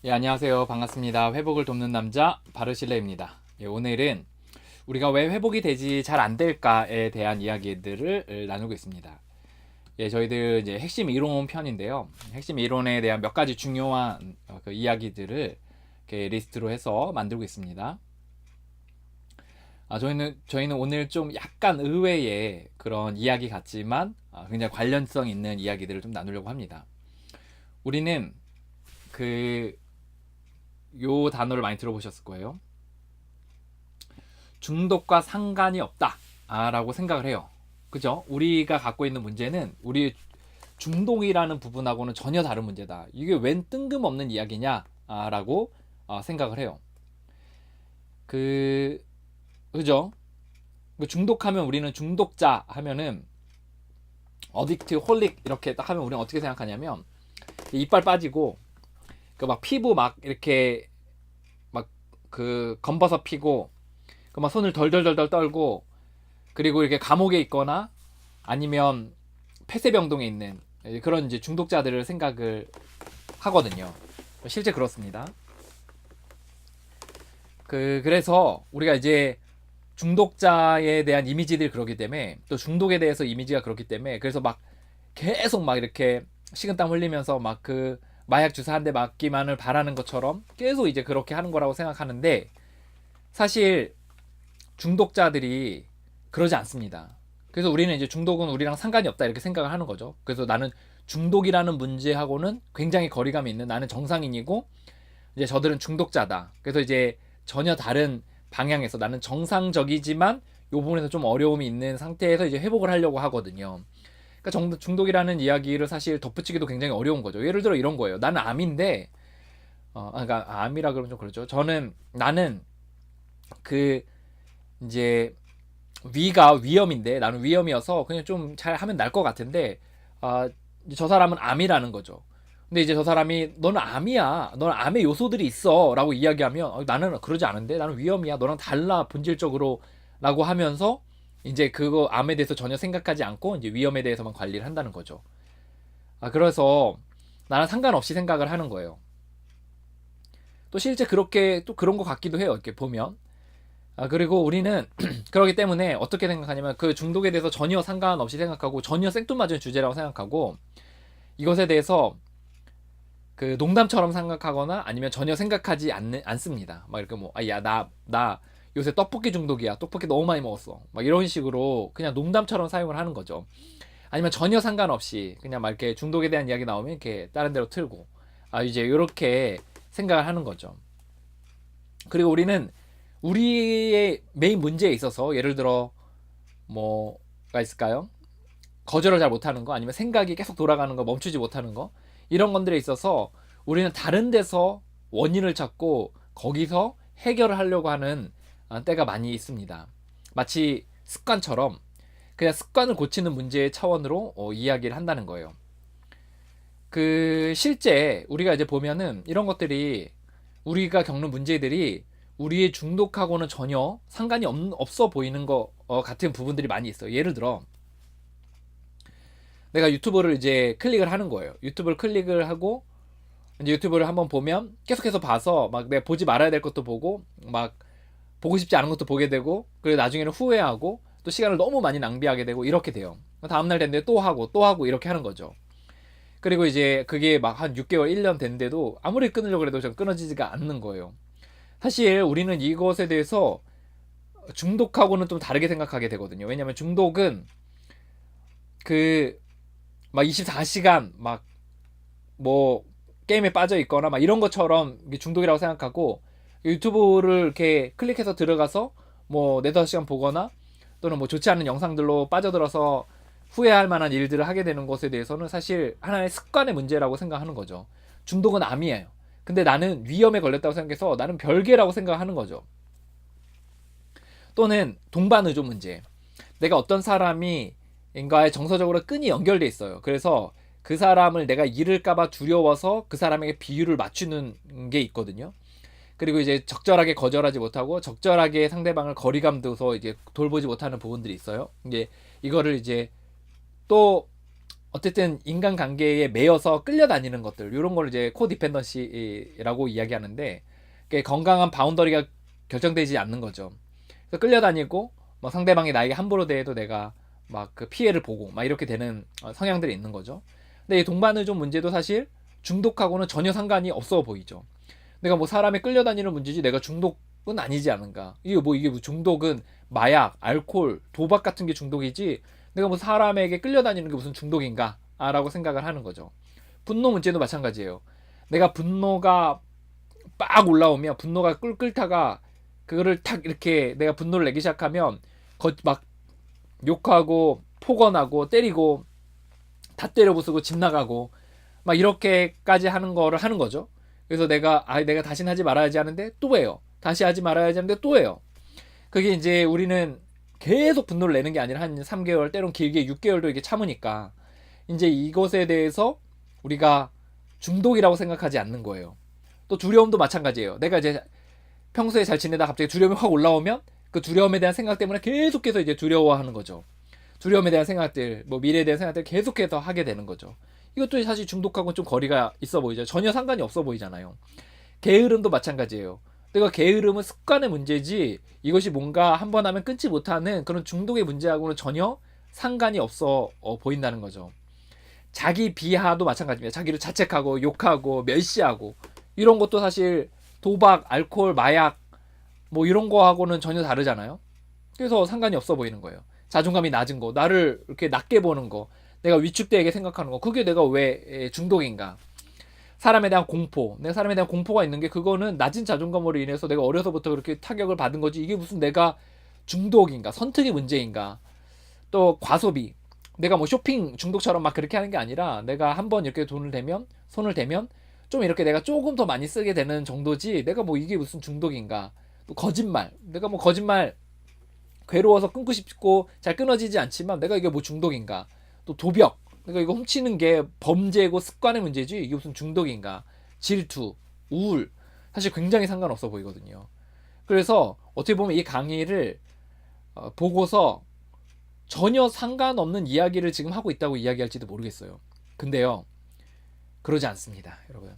예, 안녕하세요. 반갑습니다. 회복을 돕는 남자 바르실레입니다. 예, 오늘은 우리가 왜 회복이 되지 잘 안 될까에 대한 이야기들을 나누고 있습니다. 예, 저희들 이제 핵심 이론 편인데요. 핵심 이론에 대한 몇 가지 중요한 그 이야기들을 이렇게 리스트로 해서 만들고 있습니다. 저희는 오늘 좀 약간 의외의 그런 이야기 같지만 굉장히 관련성 있는 이야기들을 좀 나누려고 합니다. 우리는 그 요 단어를 많이 들어보셨을 거예요. 중독과 상관이 없다 라고 생각을 해요. 그죠? 우리가 갖고 있는 문제는 우리 중독이라는 부분하고는 전혀 다른 문제다. 이게 웬 뜬금없는 이야기냐 라고 생각을 해요. 그죠? 중독하면 우리는 중독자 하면은 어딕트, 홀릭 이렇게 딱 하면 우리는 어떻게 생각하냐면 이빨 빠지고 그 막 피부 막 이렇게 막 그 검버섯 피고 그 막 손을 덜덜덜덜 떨고 그리고 이렇게 감옥에 있거나 아니면 폐쇄병동에 있는 그런 이제 중독자들을 생각을 하거든요. 실제 그렇습니다. 그래서 우리가 이제 중독자에 대한 이미지들이 그렇기 때문에 또 중독에 대해서 이미지가 그렇기 때문에 그래서 막 계속 막 이렇게 식은땀 흘리면서 막 그 마약 주사 한 대 맞기만을 바라는 것처럼 계속 이제 그렇게 하는 거라고 생각하는데 사실 중독자들이 그러지 않습니다. 그래서 우리는 이제 중독은 우리랑 상관이 없다 이렇게 생각을 하는 거죠. 그래서 나는 중독이라는 문제하고는 굉장히 거리감이 있는 나는 정상인이고 이제 저들은 중독자다. 그래서 이제 전혀 다른 방향에서 나는 정상적이지만 요 부분에서 좀 어려움이 있는 상태에서 이제 회복을 하려고 하거든요. 그러니까 중독이라는 이야기를 사실 덧붙이기도 굉장히 어려운 거죠. 예를 들어 이런 거예요. 나는 암인데, 그러니까 암이라 그러면 좀 그렇죠. 나는 그 이제 위가 위험인데 나는 위험이어서 그냥 좀 잘 하면 날 것 같은데 저 사람은 암이라는 거죠. 근데 이제 저 사람이 너는 암이야. 너는 암의 요소들이 있어. 라고 이야기하면 나는 그러지 않은데 나는 위험이야. 너랑 달라 본질적으로 라고 하면서 이제 그거 암에 대해서 전혀 생각하지 않고 이제 위험에 대해서만 관리를 한다는 거죠. 그래서 나는 상관없이 생각을 하는 거예요. 또 실제 그렇게 또 그런 것 같기도 해요. 이렇게 보면. 그리고 우리는 그러기 때문에 어떻게 생각하냐면 그 중독에 대해서 전혀 상관없이 생각하고 전혀 생뚱맞은 주제라고 생각하고 이것에 대해서 그 농담처럼 생각하거나 아니면 전혀 생각하지 않습니다. 막 이렇게 뭐, 나 요새 떡볶이 중독이야. 떡볶이 너무 많이 먹었어. 막 이런 식으로 그냥 농담처럼 사용을 하는 거죠. 아니면 전혀 상관없이 그냥 막 이렇게 중독에 대한 이야기 나오면 이렇게 다른 데로 틀고 이제 이렇게 생각을 하는 거죠. 그리고 우리는 우리의 메인 문제에 있어서 예를 들어 뭐가 있을까요? 거절을 잘 못하는 거 아니면 생각이 계속 돌아가는 거 멈추지 못하는 거 이런 것들에 있어서 우리는 다른 데서 원인을 찾고 거기서 해결을 하려고 하는 때가 많이 있습니다. 마치 습관처럼 그냥 습관을 고치는 문제의 차원으로 이야기를 한다는 거예요. 실제 우리가 이제 보면은 이런 것들이 우리가 겪는 문제들이 우리의 중독하고는 전혀 상관이 없어 보이는 거 같은 부분들이 많이 있어요. 예를 들어 내가 유튜브를 이제 클릭을 하는 거예요. 유튜브를 클릭을 하고 이제 유튜브를 한번 보면 계속해서 봐서 막 내가 보지 말아야 될 것도 보고 막 보고 싶지 않은 것도 보게 되고 그리고 나중에는 후회하고 또 시간을 너무 많이 낭비하게 되고 이렇게 돼요. 다음날 됐는데 또 하고 이렇게 하는 거죠. 그리고 이제 그게 막 한 6개월, 1년 됐는데도 아무리 끊으려고 해도 전 끊어지지가 않는 거예요. 사실 우리는 이것에 대해서 중독하고는 좀 다르게 생각하게 되거든요. 왜냐면 중독은 그 막 24시간 막 뭐 게임에 빠져 있거나 막 이런 것처럼 중독이라고 생각하고 유튜브를 이렇게 클릭해서 들어가서 뭐 4-5시간 보거나 또는 뭐 좋지 않은 영상들로 빠져들어서 후회할 만한 일들을 하게 되는 것에 대해서는 사실 하나의 습관의 문제라고 생각하는 거죠. 중독은 암이에요. 근데 나는 위험에 걸렸다고 생각해서 나는 별개라고 생각하는 거죠. 또는 동반 의존 문제. 내가 어떤 사람이 인가에 정서적으로 끈이 연결돼 있어요. 그래서 그 사람을 내가 잃을까봐 두려워서 그 사람에게 비율을 맞추는 게 있거든요. 그리고 이제 적절하게 거절하지 못하고 적절하게 상대방을 거리감 둬서 이제 돌보지 못하는 부분들이 있어요. 이제 이거를 이제 또 어쨌든 인간관계에 매여서 끌려다니는 것들, 이런 걸 이제 코디펜던시라고 이야기하는데, 그게 건강한 바운더리가 결정되지 않는 거죠. 그래서 끌려다니고 뭐 상대방이 나에게 함부로 대해도 내가 막 그 피해를 보고 막 이렇게 되는 성향들이 있는 거죠. 근데 이 동반의존 문제도 사실 중독하고는 전혀 상관이 없어 보이죠. 내가 뭐 사람에 끌려다니는 문제지 내가 중독은 아니지 않은가. 이게 뭐 중독은 마약, 알코올, 도박 같은 게 중독이지 내가 뭐 사람에게 끌려다니는 게 무슨 중독인가? 라고 생각을 하는 거죠. 분노 문제도 마찬가지예요. 내가 분노가 빡 올라오면 분노가 끓다가 그거를 탁 이렇게 내가 분노를 내기 시작하면 막 욕하고 폭언하고 때리고 다 때려 부수고 집 나가고 막 이렇게까지 하는 거를 하는 거죠. 그래서 내가 다시는 하지 말아야지 하는데 또 해요. 다시 하지 말아야지 하는데 또 해요. 그게 이제 우리는 계속 분노를 내는 게 아니라 한 3개월 때론 길게 6개월도 이렇게 참으니까 이제 이것에 대해서 우리가 중독이라고 생각하지 않는 거예요. 또 두려움도 마찬가지예요. 내가 이제 평소에 잘 지내다 갑자기 두려움이 확 올라오면 그 두려움에 대한 생각 때문에 계속해서 이제 두려워하는 거죠. 두려움에 대한 생각들, 뭐 미래에 대한 생각들 계속해서 하게 되는 거죠. 이것도 사실 중독하고는 좀 거리가 있어 보이죠. 전혀 상관이 없어 보이잖아요. 게으름도 마찬가지예요. 내가 게으름은 습관의 문제지 이것이 뭔가 한 번 하면 끊지 못하는 그런 중독의 문제하고는 전혀 상관이 없어 보인다는 거죠. 자기 비하도 마찬가지입니다. 자기를 자책하고 욕하고 멸시하고 이런 것도 사실 도박, 알코올, 마약 뭐 이런 거하고는 전혀 다르잖아요. 그래서 상관이 없어 보이는 거예요. 자존감이 낮은 거, 나를 이렇게 낮게 보는 거, 내가 위축되게 생각하는 거, 그게 내가 왜 중독인가? 사람에 대한 공포, 내가 사람에 대한 공포가 있는 게 그거는 낮은 자존감으로 인해서 내가 어려서부터 그렇게 타격을 받은 거지 이게 무슨 내가 중독인가? 선택의 문제인가? 또 과소비, 내가 뭐 쇼핑 중독처럼 막 그렇게 하는 게 아니라 내가 한번 이렇게 손을 대면 좀 이렇게 내가 조금 더 많이 쓰게 되는 정도지 내가 뭐 이게 무슨 중독인가? 또 거짓말, 내가 뭐 거짓말 괴로워서 끊고 싶고 잘 끊어지지 않지만 내가 이게 뭐 중독인가? 또 도벽, 내가 이거 훔치는 게 범죄고 습관의 문제지 이게 무슨 중독인가? 질투, 우울, 사실 굉장히 상관없어 보이거든요. 그래서 어떻게 보면 이 강의를 보고서 전혀 상관없는 이야기를 지금 하고 있다고 이야기할지도 모르겠어요. 근데요, 그러지 않습니다, 여러분.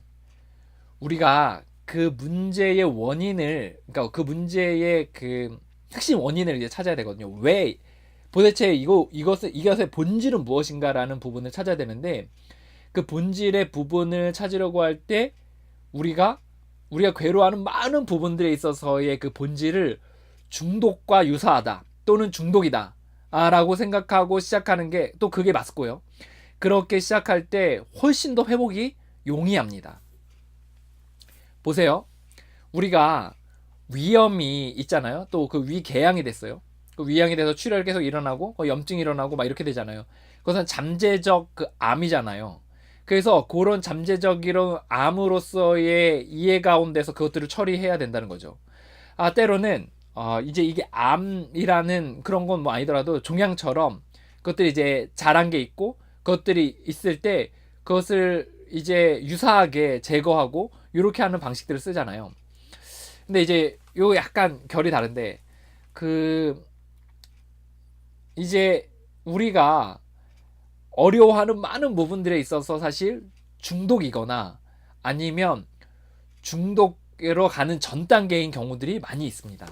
우리가 그 문제의 원인을, 그러니까 그 문제의 그 핵심 원인을 이제 찾아야 되거든요. 왜 도대체 이것의 본질은 무엇인가라는 부분을 찾아야 되는데 그 본질의 부분을 찾으려고 할 때 우리가 괴로워하는 많은 부분들에 있어서의 그 본질을 중독과 유사하다 또는 중독이다 라고 생각하고 시작하는 게 또 그게 맞고요. 그렇게 시작할 때 훨씬 더 회복이 용이합니다. 보세요. 우리가 위염이 있잖아요. 또 그 위궤양이 됐어요. 그 위양이 돼서 출혈 계속 일어나고 염증이 일어나고 막 이렇게 되잖아요. 그것은 잠재적 그 암이잖아요. 그래서 그런 잠재적 이런 암으로서의 이해 가운데서 그것들을 처리해야 된다는 거죠. 때로는 이제 이게 암이라는 그런 건 뭐 아니더라도 종양처럼 그것들이 이제 자란 게 있고 그것들이 있을 때 그것을 이제 유사하게 제거하고 이렇게 하는 방식들을 쓰잖아요. 근데 이제 요 약간 결이 다른데 그 이제 우리가 어려워하는 많은 부분들에 있어서 사실 중독이거나 아니면 중독으로 가는 전 단계인 경우들이 많이 있습니다.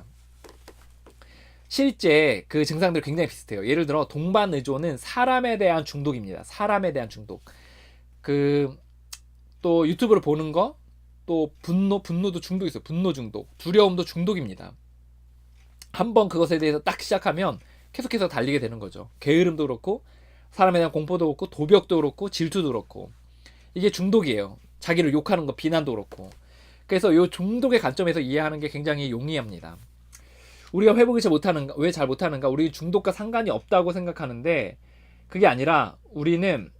실제 그 증상들 굉장히 비슷해요. 예를 들어 동반의존은 사람에 대한 중독입니다. 사람에 대한 중독. 그 또 유튜브를 보는 거, 또 분노도 중독이 있어요. 분노 중독, 두려움도 중독입니다. 한번 그것에 대해서 딱 시작하면 계속해서 달리게 되는 거죠. 게으름도 그렇고 사람에 대한 공포도 그렇고 도벽도 그렇고 질투도 그렇고 이게 중독이에요. 자기를 욕하는 거, 비난도 그렇고. 그래서 이 중독의 관점에서 이해하는 게 굉장히 용이합니다. 우리가 회복을 왜 잘 못하는가? 우리 중독과 상관이 없다고 생각하는데 그게 아니라 우리는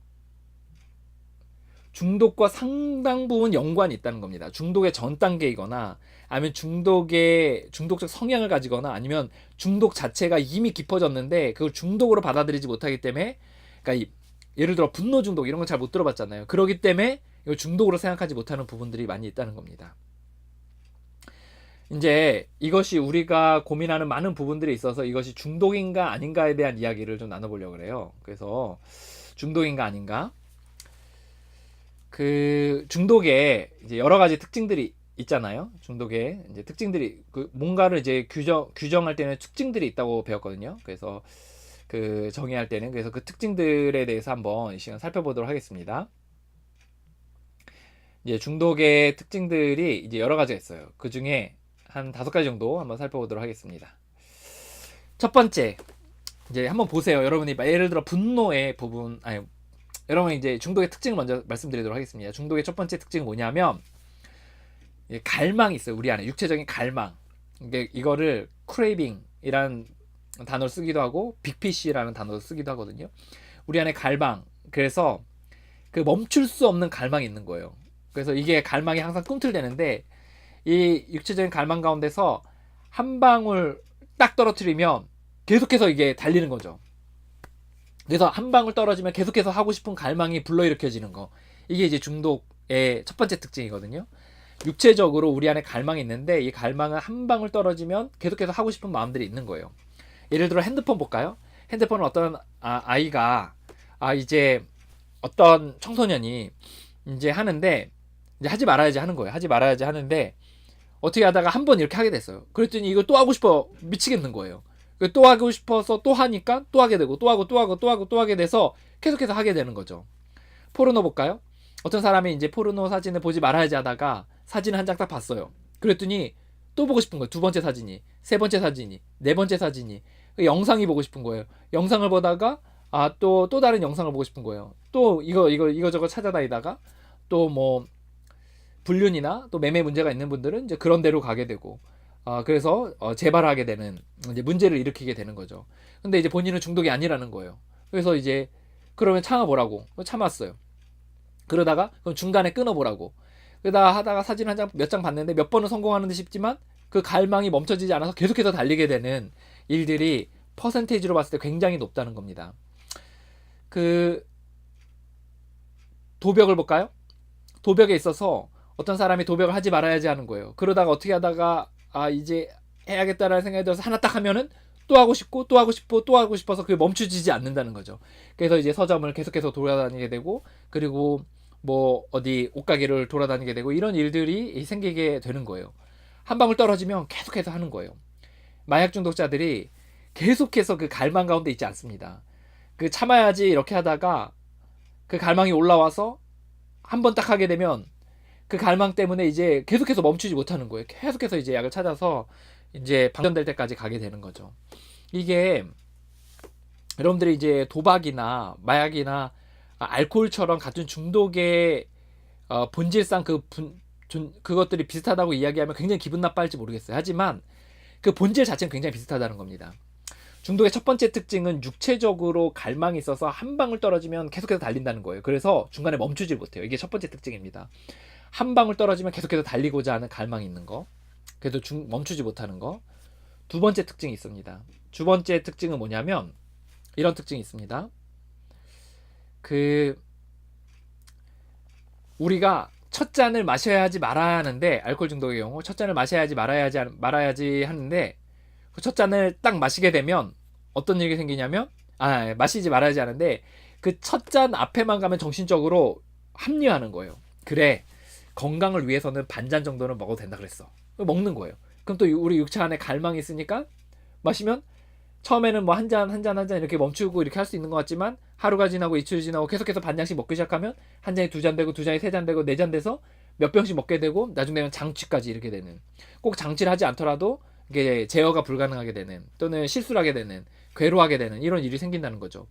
중독과 상당 부분 연관이 있다는 겁니다. 중독의 전 단계이거나 아니면 중독적 성향을 가지거나 아니면 중독 자체가 이미 깊어졌는데 그걸 중독으로 받아들이지 못하기 때문에 그러니까 예를 들어 분노 중독 이런 건 잘 못 들어봤잖아요. 그렇기 때문에 이걸 중독으로 생각하지 못하는 부분들이 많이 있다는 겁니다. 이제 이것이 우리가 고민하는 많은 부분들이 있어서 이것이 중독인가 아닌가에 대한 이야기를 좀 나눠보려고 그래요. 그래서 중독인가 아닌가? 그 중독에 이제 여러 가지 특징들이 있잖아요. 중독에 이제 특징들이 그 뭔가를 이제 규정할 때는 특징들이 있다고 배웠거든요. 그래서 그 정의할 때는 그래서 그 특징들에 대해서 한번 이 시간 살펴보도록 하겠습니다. 이제 중독의 특징들이 이제 여러 가지가 있어요. 그 중에 한 5가지 정도 한번 살펴보도록 하겠습니다. 첫 번째, 이제 한번 보세요. 여러분이 예를 들어 분노의 부분, 아니, 여러분 이제 중독의 특징을 먼저 말씀드리도록 하겠습니다. 중독의 첫 번째 특징은 뭐냐면 갈망이 있어요. 우리 안에 육체적인 갈망. 이거를 craving이라는 단어를 쓰기도 하고 빅피쉬라는 단어를 쓰기도 하거든요. 우리 안에 갈망. 그래서 그 멈출 수 없는 갈망이 있는 거예요. 그래서 이게 갈망이 항상 꿈틀대는데 이 육체적인 갈망 가운데서 한 방울 딱 떨어뜨리면 계속해서 이게 달리는 거죠. 그래서 한 방울 떨어지면 계속해서 하고 싶은 갈망이 불러일으켜지는 거. 이게 이제 중독의 첫 번째 특징이거든요. 육체적으로 우리 안에 갈망이 있는데 이 갈망은 한 방울 떨어지면 계속해서 하고 싶은 마음들이 있는 거예요. 예를 들어 핸드폰 볼까요? 핸드폰은 어떤 아이가 이제 어떤 청소년이 이제 하는데 이제 하지 말아야지 하는 거예요. 하지 말아야지 하는데 어떻게 하다가 한 번 이렇게 하게 됐어요. 그랬더니 이거 또 하고 싶어 미치겠는 거예요. 또 하고 싶어서 또 하니까 또 하게 되고 또 하고 또 하고 또 하고 또 하게 돼서 계속해서 하게 되는 거죠. 포르노 볼까요? 어떤 사람이 이제 포르노 사진을 보지 말아야지 하다가 사진을 한 장 딱 봤어요. 그랬더니 또 보고 싶은 거예요. 두 번째 사진이, 세 번째 사진이, 네 번째 사진이. 영상이 보고 싶은 거예요. 영상을 보다가 또 다른 영상을 보고 싶은 거예요. 또 이거저거 찾아다니다가 또 뭐 불륜이나 또 매매 문제가 있는 분들은 이제 그런 데로 가게 되고 그래서 재발하게 되는 이제 문제를 일으키게 되는 거죠. 근데 이제 본인은 중독이 아니라는 거예요. 그래서 이제 그러면 참아보라고 참았어요. 그러다가 그럼 중간에 끊어보라고. 그러다 하다가 사진 한 장 몇 장 봤는데 몇 번은 성공하는 듯 싶지만 그 갈망이 멈춰지지 않아서 계속해서 달리게 되는 일들이 퍼센테이지로 봤을 때 굉장히 높다는 겁니다. 그 도벽을 볼까요? 도벽에 있어서 어떤 사람이 도벽을 하지 말아야지 하는 거예요. 그러다가 어떻게 하다가 이제 해야겠다라는 생각이 들어서 하나 딱 하면은 또 하고 싶고 또 하고 싶고 또 하고 싶어서 그게 멈추지지 않는다는 거죠. 그래서 이제 서점을 계속해서 돌아다니게 되고 그리고 뭐 어디 옷가게를 돌아다니게 되고 이런 일들이 생기게 되는 거예요. 한 방울 떨어지면 계속해서 하는 거예요. 마약 중독자들이 계속해서 그 갈망 가운데 있지 않습니다. 그 참아야지 이렇게 하다가 그 갈망이 올라와서 한 번 딱 하게 되면 그 갈망 때문에 이제 계속해서 멈추지 못하는 거예요. 계속해서 이제 약을 찾아서 이제 방전될 때까지 가게 되는 거죠. 이게 여러분들이 이제 도박이나 마약이나 알코올처럼 같은 중독의 본질상 그것들이 비슷하다고 이야기하면 굉장히 기분 나빠할지 모르겠어요. 하지만 그 본질 자체는 굉장히 비슷하다는 겁니다. 중독의 첫 번째 특징은 육체적으로 갈망이 있어서 한 방울 떨어지면 계속해서 달린다는 거예요. 그래서 중간에 멈추질 못해요. 이게 첫 번째 특징입니다. 한 방울 떨어지면 계속해서 달리고자 하는 갈망이 있는 거. 그래도 멈추지 못하는 거. 두 번째 특징이 있습니다. 두 번째 특징은 뭐냐면 이런 특징이 있습니다. 우리가 첫 잔을 마셔야 하지 말아야 하는데 알코올 중독의 경우 첫 잔을 마셔야지 말아야지 하는데 그 첫 잔을 딱 마시게 되면 어떤 일이 생기냐면 마시지 말아야지 하는데 그 첫 잔 앞에만 가면 정신적으로 합리화하는 거예요. 그래 건강을 위해서는 반잔 정도는 먹어도 된다 그랬어. 먹는 거예요. 그럼 또 우리 육체 안에 갈망이 있으니까 마시면 처음에는 뭐 한 잔 이렇게 멈추고 이렇게 할 수 있는 것 같지만 하루가 지나고 이틀 지나고 계속해서 반 잔씩 먹기 시작하면 한 잔이 두 잔 되고 두 잔이 세 잔 되고 네 잔 돼서 몇 병씩 먹게 되고 나중 되면 장취까지 이렇게 되는 꼭 장취를 하지 않더라도 이게 제어가 불가능하게 되는 또는 실수를 하게 되는 괴로워하게 되는 이런 일이 생긴다는 거죠.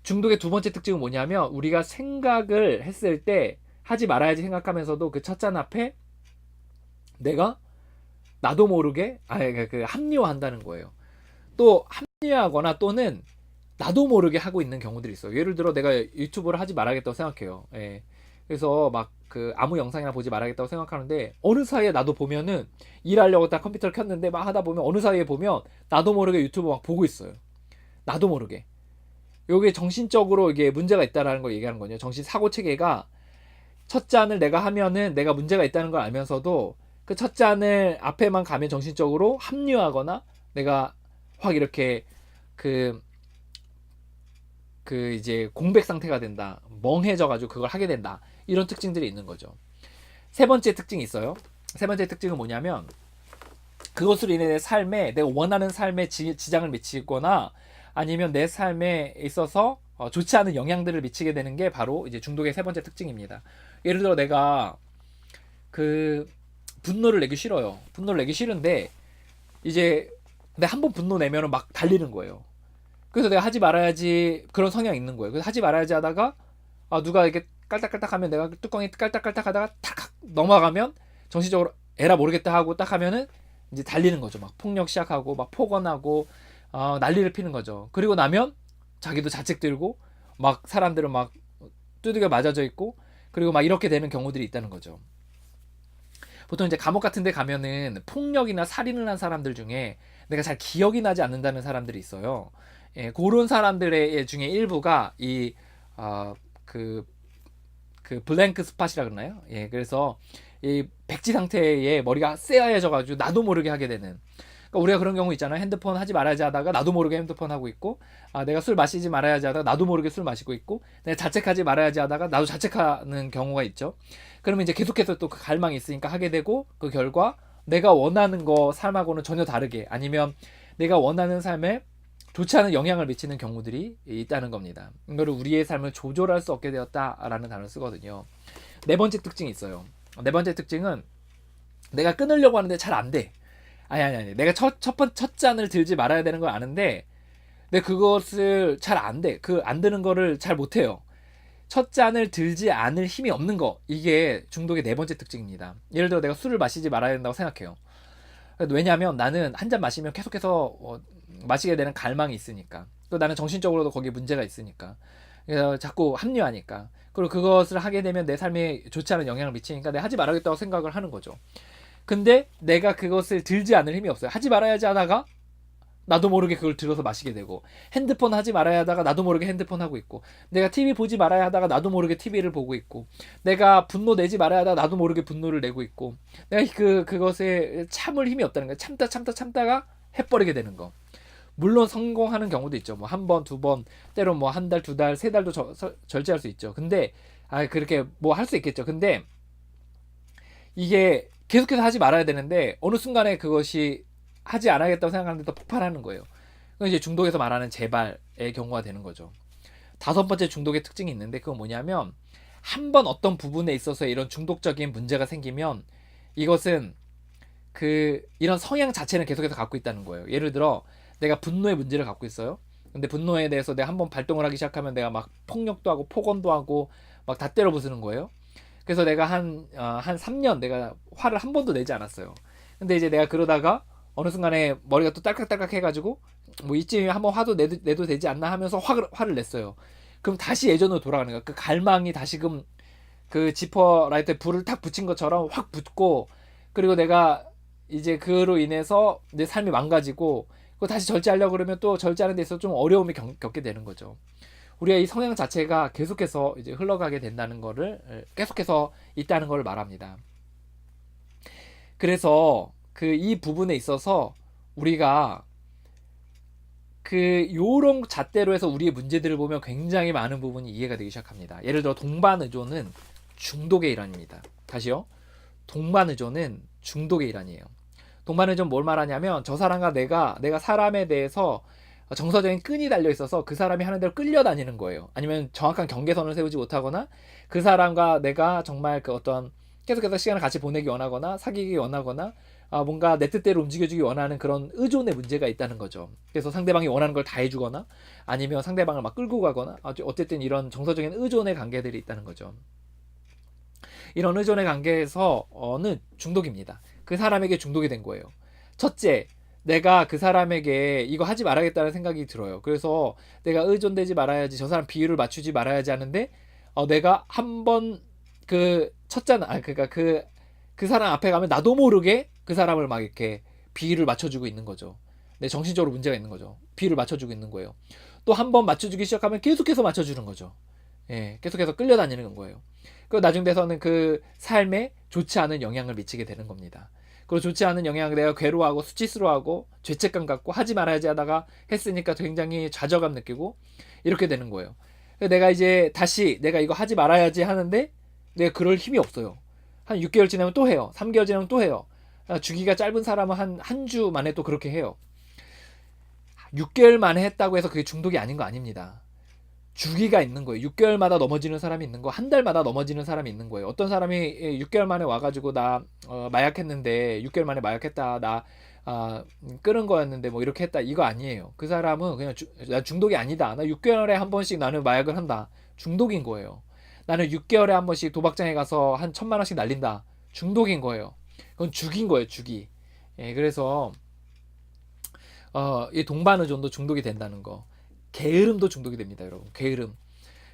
중독의 두 번째 특징은 뭐냐면 우리가 생각을 했을 때 하지 말아야지 생각하면서도 그 첫 잔 앞에 내가 나도 모르게 합리화한다는 거예요. 또 합리화하거나 또는 나도 모르게 하고 있는 경우들이 있어요. 예를 들어 내가 유튜브를 하지 말아야겠다고 생각해요. 그래서 막 아무 영상이나 보지 말아야겠다고 생각하는데 어느 사이에 나도 보면은 일하려고 딱 컴퓨터를 켰는데 막 하다 보면 어느 사이에 보면 나도 모르게 유튜브 막 보고 있어요. 나도 모르게. 요게 정신적으로 이게 문제가 있다라는 걸 얘기하는 거죠. 정신 사고 체계가 첫 잔을 내가 하면은 내가 문제가 있다는 걸 알면서도 그 첫 잔을 앞에만 가면 정신적으로 합리화하거나 내가 확 이렇게 그 이제 공백 상태가 된다. 멍해져가지고 그걸 하게 된다. 이런 특징들이 있는 거죠. 세 번째 특징이 있어요. 세 번째 특징은 뭐냐면 그것으로 인해 내 삶에 내가 원하는 삶에 지장을 미치거나 아니면 내 삶에 있어서 좋지 않은 영향들을 미치게 되는 게 바로 이제 중독의 세 번째 특징입니다. 예를 들어 내가 그 분노를 내기 싫어요. 분노를 내기 싫은데 이제 내가 한번 분노 내면은 막 달리는 거예요. 그래서 내가 하지 말아야지 그런 성향이 있는 거예요. 그래서 하지 말아야지 하다가 누가 이렇게 깔딱깔딱하면 내가 뚜껑이 깔딱깔딱 하다가 탁 넘어가면 정신적으로 에라 모르겠다 하고 딱 하면은 이제 달리는 거죠. 막 폭력 시작하고 막 폭언하고 난리를 피는 거죠. 그리고 나면 자기도 자책 들고 막 사람들은 막 두들겨 맞아져 있고 그리고 막 이렇게 되는 경우들이 있다는 거죠. 보통 이제 감옥 같은 데 가면은 폭력이나 살인을 한 사람들 중에 내가 잘 기억이 나지 않는다는 사람들이 있어요. 예, 그런 사람들의 중에 일부가 이 그 블랭크 스팟이라 그러나요? 예, 그래서 이 백지 상태에 머리가 새하얘져 가지고 나도 모르게 하게 되는. 그러니까 우리가 그런 경우 있잖아요. 핸드폰 하지 말아야지 하다가 나도 모르게 핸드폰 하고 있고, 내가 술 마시지 말아야지 하다가 나도 모르게 술 마시고 있고, 내가 자책하지 말아야지 하다가 나도 자책하는 경우가 있죠. 그러면 이제 계속해서 또 그 갈망이 있으니까 하게 되고, 그 결과 내가 원하는 거 삶하고는 전혀 다르게 아니면 내가 원하는 삶에 좋지 않은 영향을 미치는 경우들이 있다는 겁니다. 이거를 우리의 삶을 조절할 수 없게 되었다라는 단어를 쓰거든요. 네 번째 특징이 있어요. 네 번째 특징은 내가 끊으려고 하는데 잘 안 돼. 아니. 내가 첫 잔을 들지 말아야 되는 걸 아는데, 내가 그것을 잘 안 돼. 그 안 드는 거를 잘 못해요. 첫 잔을 들지 않을 힘이 없는 거. 이게 중독의 네 번째 특징입니다. 예를 들어 내가 술을 마시지 말아야 된다고 생각해요. 왜냐하면 나는 한 잔 마시면 계속해서 마시게 되는 갈망이 있으니까. 또 나는 정신적으로도 거기에 문제가 있으니까. 그래서 자꾸 합리화하니까. 그리고 그것을 하게 되면 내 삶에 좋지 않은 영향을 미치니까 내가 하지 말아야겠다고 생각을 하는 거죠. 근데 내가 그것을 들지 않을 힘이 없어요. 하지 말아야지 하다가 나도 모르게 그걸 들어서 마시게 되고, 핸드폰 하지 말아야 하다가 나도 모르게 핸드폰 하고 있고, 내가 TV 보지 말아야 하다가 나도 모르게 TV를 보고 있고, 내가 분노 내지 말아야 하다가 나도 모르게 분노를 내고 있고, 내가 그것에 참을 힘이 없다는 거야. 참다가 해버리게 되는 거. 물론 성공하는 경우도 있죠. 뭐 한 번, 두 번, 때로 뭐 한 달, 두 달, 세 달도 절제할 수 있죠. 근데 그렇게 뭐 할 수 있겠죠. 근데 이게 계속해서 하지 말아야 되는데 어느 순간에 그것이 하지 않아야겠다고 생각하는데 또 폭발하는 거예요. 그건 이제 중독에서 말하는 재발의 경우가 되는 거죠. 다섯 번째 중독의 특징이 있는데 그건 뭐냐면 한 번 어떤 부분에 있어서 이런 중독적인 문제가 생기면 이것은 이런 성향 자체는 계속해서 갖고 있다는 거예요. 예를 들어 내가 분노의 문제를 갖고 있어요. 근데 분노에 대해서 내가 한번 발동을 하기 시작하면 내가 막 폭력도 하고 폭언도 하고 막 다 때려 부수는 거예요. 그래서 내가 한 3년 내가 화를 한 번도 내지 않았어요. 근데 이제 내가 그러다가 어느 순간에 머리가 또 딸깍딸깍 해가지고 뭐 이쯤에 한번 화도 내도 되지 않나 하면서 화를 냈어요. 그럼 다시 예전으로 돌아가는 거야. 그 갈망이 다시금 그 지퍼 라이터에 불을 탁 붙인 것처럼 확 붙고, 그리고 내가 이제 그로 인해서 내 삶이 망가지고 그거 다시 절제하려고 그러면 또 절제하는 데 있어서 좀 어려움이 겪게 되는 거죠. 우리가 이 성향 자체가 계속해서 이제 흘러가게 된다는 거를 계속해서 있다는 걸 말합니다. 그래서 이 부분에 있어서 우리가 요런 잣대로 해서 우리의 문제들을 보면 굉장히 많은 부분이 이해가 되기 시작합니다. 예를 들어 동반의존은 중독의 일환입니다. 다시요. 동반의존은 중독의 일환이에요. 동반의존 뭘 말하냐면 저 사람과 내가 사람에 대해서 정서적인 끈이 달려 있어서 그 사람이 하는 대로 끌려다니는 거예요. 아니면 정확한 경계선을 세우지 못하거나 그 사람과 내가 정말 그 어떤 계속해서 시간을 같이 보내기 원하거나 사귀기 원하거나 뭔가 내 뜻대로 움직여주기 원하는 그런 의존의 문제가 있다는 거죠. 그래서 상대방이 원하는 걸 다 해주거나 아니면 상대방을 막 끌고 가거나 어쨌든 이런 정서적인 의존의 관계들이 있다는 거죠. 이런 의존의 관계에서는 중독입니다. 그 사람에게 중독이 된 거예요. 첫째, 내가 그 사람에게 이거 하지 말아야겠다는 생각이 들어요. 그래서 내가 의존되지 말아야지, 저 사람 비율을 맞추지 말아야지 하는데 내가 한번 그러니까 그 사람 앞에 가면 나도 모르게 그 사람을 막 이렇게 비율을 맞춰주고 있는 거죠. 내 정신적으로 문제가 있는 거죠. 비율을 맞춰주고 있는 거예요. 또 한 번 맞춰주기 시작하면 계속해서 맞춰주는 거죠. 예, 계속해서 끌려다니는 거예요. 그리고 나중 돼서는 그 삶에 좋지 않은 영향을 미치게 되는 겁니다. 그리고 좋지 않은 영향을 내가 괴로워하고 수치스러워하고 죄책감 갖고 하지 말아야지 하다가 했으니까 굉장히 좌절감 느끼고, 이렇게 되는 거예요. 내가 이제 다시 내가 이거 하지 말아야지 하는데 내가 그럴 힘이 없어요. 한 6개월 지나면 또 해요. 3개월 지나면 또 해요. 주기가 짧은 사람은 한 주 만에 또 그렇게 해요. 6개월 만에 했다고 해서 그게 중독이 아닌 거 아닙니다. 주기가 있는 거예요. 6개월마다 넘어지는 사람이 있는 거, 한 달마다 넘어지는 사람이 있는 거예요. 어떤 사람이 6개월 만에 와가지고 나 마약했는데 6개월 만에 마약했다, 나 끊은 거였는데 뭐 이렇게 했다, 이거 아니에요. 그 사람은 그냥 나 중독이 아니다. 나 6개월에 한 번씩 나는 마약을 한다. 중독인 거예요. 나는 6개월에 한 번씩 도박장에 가서 한 1,000만 원씩 날린다. 중독인 거예요. 그건 죽인 거예요, 죽이. 예, 그래서 이 동반의존도 중독이 된다는 거. 게으름도 중독이 됩니다, 여러분. 게으름.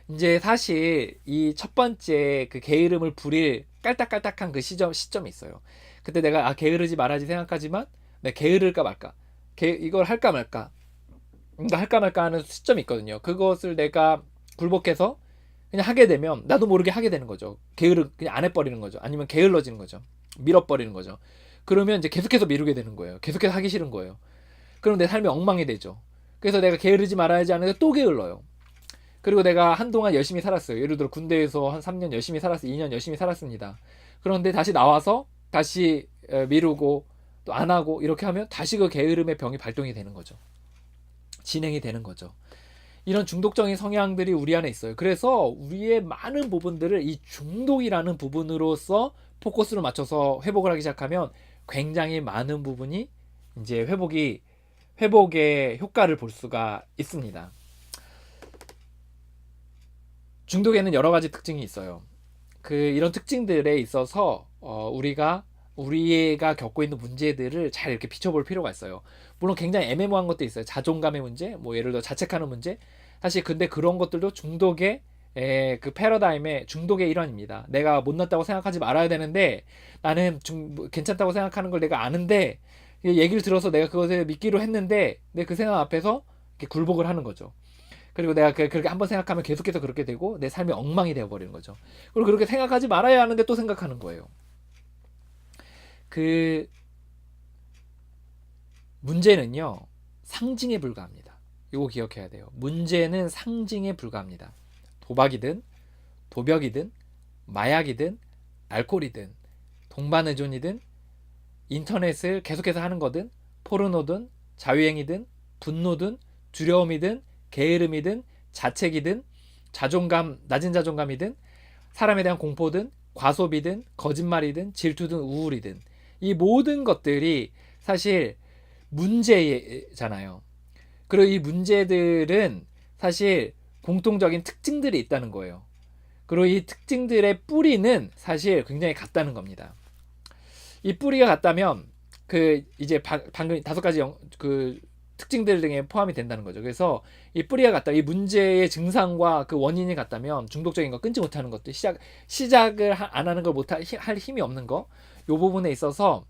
이제 사실 이 첫 번째 그 게으름을 부릴 깔딱깔딱한 그 시점이 있어요. 그때 내가 게으르지 말아야지 생각하지만 내가 게으를까 말까, 이걸 할까 말까, 할까 말까 하는 시점이 있거든요. 그것을 내가 굴복해서 그냥 하게 되면 나도 모르게 하게 되는 거죠. 그냥 안 해버리는 거죠. 아니면 게을러지는 거죠. 밀어버리는 거죠. 그러면 이제 계속해서 미루게 되는 거예요. 계속해서 하기 싫은 거예요. 그럼 내 삶이 엉망이 되죠. 그래서 내가 게으르지 말아야지 하는데 또 게을러요. 그리고 내가 한동안 열심히 살았어요. 예를 들어 군대에서 한 3년 열심히 살았어요. 2년 열심히 살았습니다. 그런데 다시 나와서 다시 미루고 또 안 하고 이렇게 하면 다시 그 게으름의 병이 발동이 되는 거죠. 진행이 되는 거죠. 이런 중독적인 성향들이 우리 안에 있어요. 그래서 우리의 많은 부분들을 이 중독이라는 부분으로서 포커스를 맞춰서 회복을 하기 시작하면 굉장히 많은 부분이 이제 회복의 효과를 볼 수가 있습니다. 중독에는 여러 가지 특징이 있어요. 이런 특징들에 있어서 우리가 겪고 있는 문제들을 잘 이렇게 비춰볼 필요가 있어요. 물론 굉장히 애매모호한 것도 있어요. 자존감의 문제, 뭐 예를 들어 자책하는 문제. 사실 근데 그런 것들도 중독의 그 패러다임의 중독의 일환입니다. 내가 못났다고 생각하지 말아야 되는데 나는 괜찮다고 생각하는 걸 내가 아는데 얘기를 들어서 내가 그것을 믿기로 했는데 내 그 생각 앞에서 이렇게 굴복을 하는 거죠. 그리고 내가 그렇게 한번 생각하면 계속해서 그렇게 되고 내 삶이 엉망이 되어버리는 거죠. 그리고 그렇게 생각하지 말아야 하는데 또 생각하는 거예요. 문제는요, 상징에 불과합니다. 이거 기억해야 돼요. 문제는 상징에 불과합니다. 도박이든 도벽이든 마약이든 알코올이든 동반의존이든 인터넷을 계속해서 하는 거든 포르노든 자유행위든 분노든 두려움이든 게으름이든 자책이든 낮은 자존감이든 사람에 대한 공포든 과소비든 거짓말이든 질투든 우울이든 이 모든 것들이 사실 문제잖아요. 그리고 이 문제들은 사실 공통적인 특징들이 있다는 거예요. 그리고 이 특징들의 뿌리는 사실 굉장히 같다는 겁니다. 이 뿌리가 같다면 이제 방금 5가지 특징들 등에 포함이 된다는 거죠. 그래서 이 뿌리가 같다, 이 문제의 증상과 그 원인이 같다면 중독적인 거 끊지 못하는 것도 시작을 안 하는 걸 할 힘이 없는 거, 이 부분에 있어서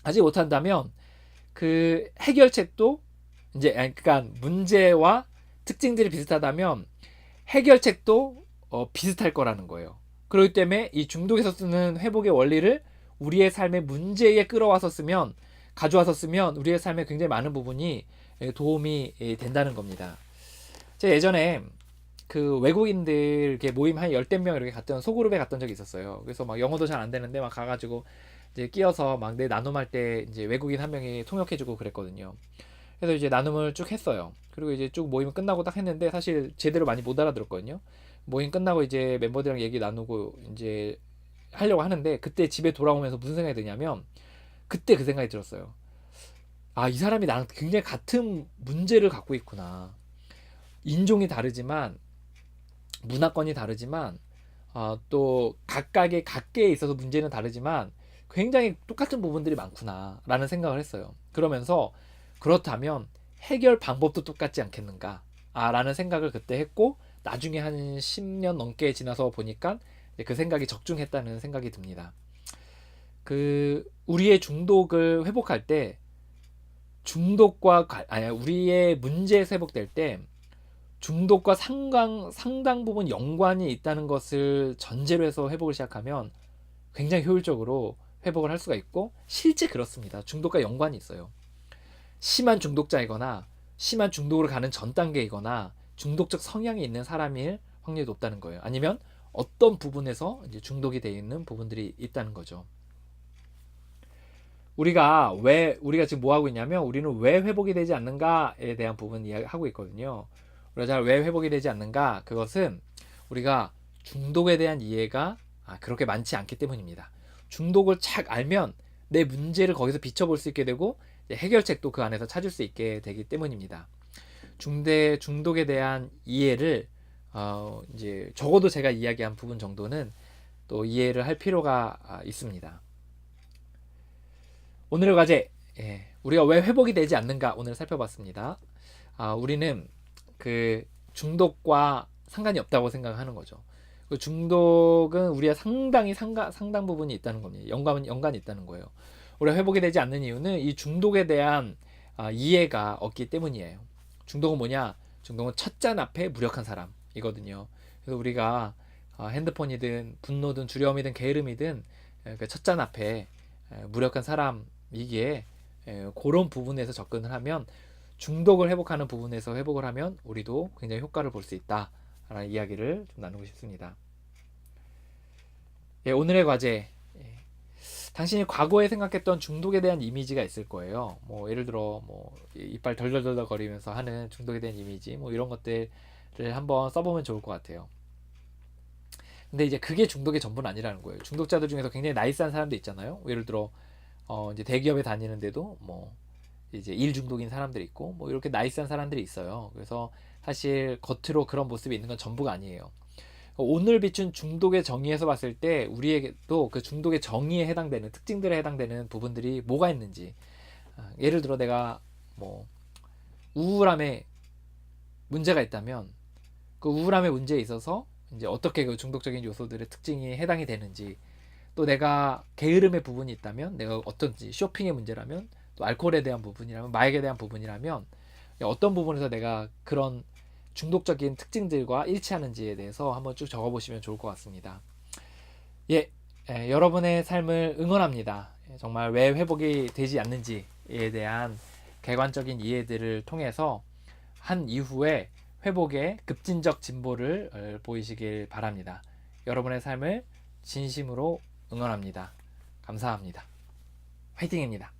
하지 못한다면 해결책도 이제 그러니까 문제와 특징들이 비슷하다면 해결책도 비슷할 거라는 거예요. 그렇기 때문에 이 중독에서 쓰는 회복의 원리를 우리의 삶의 문제에 가져와서 쓰면 우리의 삶에 굉장히 많은 부분이 도움이 된다는 겁니다. 제가 예전에 외국인들 이렇게 모임 한 10명 이렇게 소그룹에 갔던 적이 있었어요. 그래서 막 영어도 잘 안 되는데 막 가가지고 이제 끼어서 막 내 나눔할 때 이제 외국인 한 명이 통역해주고 그랬거든요. 그래서 이제 나눔을 쭉 했어요. 그리고 이제 쭉 모임 끝나고 딱 했는데 사실 제대로 많이 못 알아들었거든요. 모임 끝나고 이제 멤버들이랑 얘기 나누고 이제 하려고 하는데 그때 집에 돌아오면서 무슨 생각이 드냐면 그때 그 생각이 들었어요. 이 사람이 나랑 굉장히 같은 문제를 갖고 있구나. 인종이 다르지만 문화권이 다르지만 또 각각의 있어서 문제는 다르지만 굉장히 똑같은 부분들이 많구나 라는 생각을 했어요. 그러면서 그렇다면 해결 방법도 똑같지 않겠는가 라는 생각을 그때 했고, 나중에 한 10년 넘게 지나서 보니까 그 생각이 적중했다는 생각이 듭니다. 우리의 중독을 회복할 때 우리의 문제에서 회복될 때 중독과 상당 부분 연관이 있다는 것을 전제로 해서 회복을 시작하면 굉장히 효율적으로 회복을 할 수가 있고, 실제 그렇습니다. 중독과 연관이 있어요. 심한 중독자이거나 심한 중독으로 가는 전 단계이거나 중독적 성향이 있는 사람일 확률이 높다는 거예요. 아니면 어떤 부분에서 이제 중독이 되어 있는 부분들이 있다는 거죠. 우리가 지금 뭐 하고 있냐면 우리는 왜 회복이 되지 않는가에 대한 부분 이야기하고 있거든요. 우리가 잘 왜 회복이 되지 않는가? 그것은 우리가 중독에 대한 이해가 그렇게 많지 않기 때문입니다. 중독을 착 알면 내 문제를 거기서 비춰볼 수 있게 되고 해결책도 그 안에서 찾을 수 있게 되기 때문입니다. 중독에 대한 이해를 이제 적어도 제가 이야기한 부분 정도는 또 이해를 할 필요가 있습니다. 오늘의 과제, 우리가 왜 회복이 되지 않는가 오늘 살펴봤습니다. 우리는 그 중독과 상관이 없다고 생각하는 거죠. 그 중독은 우리가 상당히 상당 부분이 있다는 겁니다. 연관이 있다는 거예요. 우리가 회복이 되지 않는 이유는 이 중독에 대한 이해가 없기 때문이에요. 중독은 뭐냐? 중독은 찻잔 앞에 무력한 사람이거든요. 그래서 우리가 핸드폰이든 분노든 두려움이든 게으름이든 그 찻잔 앞에 무력한 사람이기에 그런 부분에서 접근을 하면 중독을 회복하는 부분에서 회복을 하면 우리도 굉장히 효과를 볼 수 있다라는 이야기를 좀 나누고 싶습니다. 오늘의 과제, 당신이 과거에 생각했던 중독에 대한 이미지가 있을 거예요. 뭐 예를 들어 뭐 이빨 덜덜덜 거리면서 하는 중독에 대한 이미지, 뭐 이런 것들을 한번 써보면 좋을 것 같아요. 근데 이제 그게 중독의 전부는 아니라는 거예요. 중독자들 중에서 굉장히 나이스한 사람도 있잖아요. 예를 들어 이제 대기업에 다니는데도 뭐 이제 일 중독인 사람들이 있고 뭐 이렇게 나이스한 사람들이 있어요. 그래서 사실 겉으로 그런 모습이 있는 건 전부가 아니에요. 오늘 비춘 중독의 정의에서 봤을 때 우리에게도 그 중독의 정의에 해당되는 특징들에 해당되는 부분들이 뭐가 있는지, 예를 들어 내가 뭐 우울함에 문제가 있다면 그 우울함의 문제에 있어서 이제 어떻게 그 중독적인 요소들의 특징이 해당이 되는지, 또 내가 게으름의 부분이 있다면 내가 어떤지, 쇼핑의 문제라면 또 알코올에 대한 부분이라면 마약에 대한 부분이라면 어떤 부분에서 내가 그런 중독적인 특징들과 일치하는지에 대해서 한번 쭉 적어보시면 좋을 것 같습니다. 여러분의 삶을 응원합니다. 정말 왜 회복이 되지 않는지에 대한 객관적인 이해들을 통해서 한 이후에 회복의 급진적 진보를 보이시길 바랍니다. 여러분의 삶을 진심으로 응원합니다. 감사합니다. 화이팅입니다.